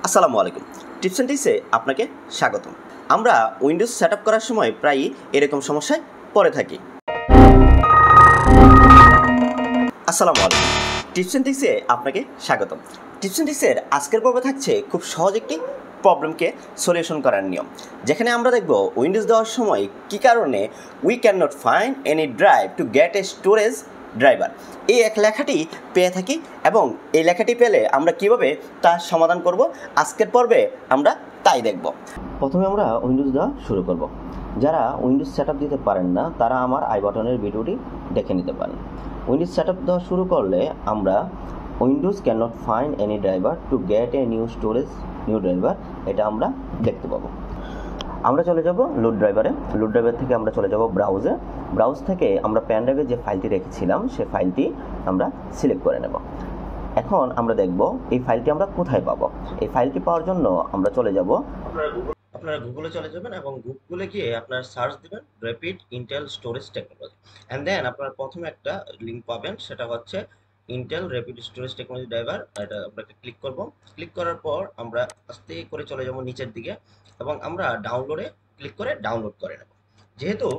আসসালামু আলাইকুম। Tips and ট্রিক্সে আপনাকে স্বাগতম। আমরা উইন্ডোজ সেটআপ করার সময় প্রায়ই এরকম সমস্যায় পড়ে থাকি। আসসালামু আলাইকুম। টিপস এন্ড ট্রিক্সে আপনাকে স্বাগতম। টিপস এন্ড ট্রিক্সের আজকের পর্বে থাকছে খুব সহজ একটি প্রবলেমকে সলিউশন করার নিয়ম, যেখানে আমরা দেখব উইন্ডোজ দেওয়ার সময় কী কারণে we can not find any drive to get A storage driver এই এক লেখাটি পেয়ে থাকি, এবং এই লেখাটি পেলে আমরা কিভাবে তার সমাধান করব আজকের পর্বে আমরা তাই দেখব। প্রথমে আমরা উইন্ডোজ দেওয়া শুরু করব। যারা উইন্ডোজ সেটআপ দিতে পারেন না তারা আমার আই বাটনের ভিডিওটি দেখে নিতে পারেন। উইন্ডোজ সেটআপ দেওয়া শুরু করলে আমরা Windows can not find any driver to get a new driver এটা আমরা দেখতে পাবো। আমরা চলে যাব লোড ড্রাইভারে। লোড ড্রাইভার থেকে আমরা চলে যাব ব্রাউজে। ব্রাউজ থেকে আমরা প্যান ড্রাইভে যে ফাইলটি রেখেছিলাম সেই ফাইলটি আমরা সিলেক্ট করে নেব। এখন আমরা দেখব এই ফাইলটি আমরা কোথায় পাবো। এই ফাইলটি পাওয়ার জন্য আমরা চলে যাব, আপনারা গুগলে চলে যাবেন এবং গুগলে গিয়ে আপনারা সার্চ দিবেন rapid Intel storage technology, and then আপনারা প্রথমে একটা লিঙ্ক পাবেন, সেটা হচ্ছে Intel rapid storage technology driver. এটা আমরা ক্লিক করব। ক্লিক করার পর আমরা আস্তে করে চলে যাব নিচের দিকে এবং আমরা ডাউনলোডে ক্লিক করে ডাউনলোড করে নেব। যেহেতু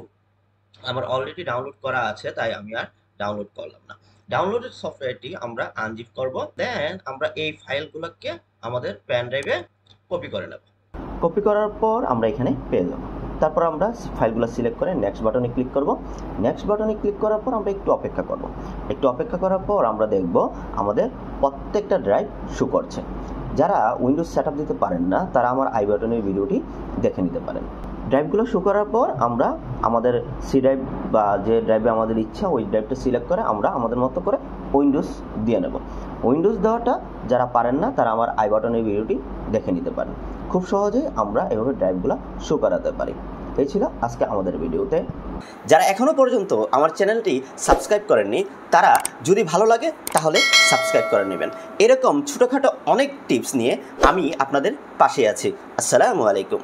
আমার অলরেডি ডাউনলোড করা আছে তাই আমি আর ডাউনলোড করলাম না। ডাউনলোডেড সফটওয়্যারটি আমরা আনজিপ করব, দেন আমরা এই ফাইলগুলোকে আমাদের পেন ড্রাইভে কপি করে নেব। কপি করার পর আমরা এখানে পেয়ে যাব। তারপর আমরা ফাইলগুলো সিলেক্ট করে নেক্সট বাটনে ক্লিক করব। নেক্সট বাটনে ক্লিক করার পর আমরা একটু অপেক্ষা করব। একটু অপেক্ষা করার পর আমরা দেখব আমাদের প্রত্যেকটা ড্রাইভ শো করছে। যারা উইন্ডোজ সেটআপ দিতে পারেন না তারা আমার আই বাটনের ভিডিওটি দেখে নিতে পারেন। ড্রাইভগুলো শো করার পর আমরা আমাদের সি ড্রাইভ বা যে ড্রাইভে আমাদের ইচ্ছা ওই ড্রাইভটা সিলেক্ট করে আমরা আমাদের মতো করে উইন্ডোজ দিয়ে নেব। উইন্ডোজ দেওয়াটা যারা পারেন না তারা আমার আই বাটনের ভিডিওটি দেখে নিতে পারেন। খুব সহজেই আমরা এভাবে ড্রাইভগুলো শো করাতে পারি। এই ছিল আজকে আমাদের ভিডিওতে। যারা এখনও পর্যন্ত আমার চ্যানেলটি সাবস্ক্রাইব করেননি তারা যদি ভালো লাগে তাহলে সাবস্ক্রাইব করে নেবেন। এরকম ছোটোখাটো অনেক টিপস নিয়ে আমি আপনাদের পাশে আছি। আসসালামু আলাইকুম।